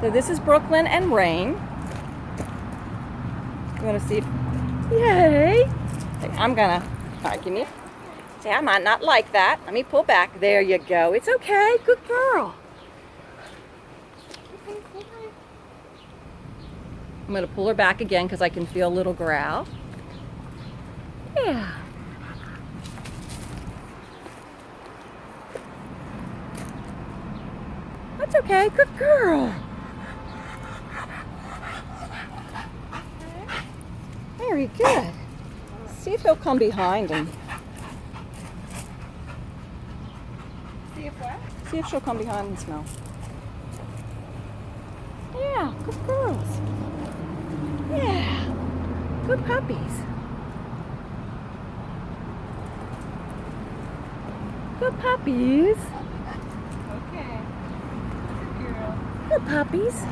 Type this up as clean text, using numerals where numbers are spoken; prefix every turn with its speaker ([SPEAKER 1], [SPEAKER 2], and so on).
[SPEAKER 1] So this is Brooklyn and Rain. You want to see? Yay! I'm gonna. All right, give me. See, I might not like that. Let me pull back. There you go. It's okay. Good girl. I'm gonna pull her back again because I can feel a little growl. Yeah. That's okay. Good girl. Very good. See if he'll come behind and
[SPEAKER 2] See if what?
[SPEAKER 1] see if she'll come behind and smell. Yeah, good girls. Yeah, good puppies. Good puppies.
[SPEAKER 2] Okay. Good girl.
[SPEAKER 1] Good puppies.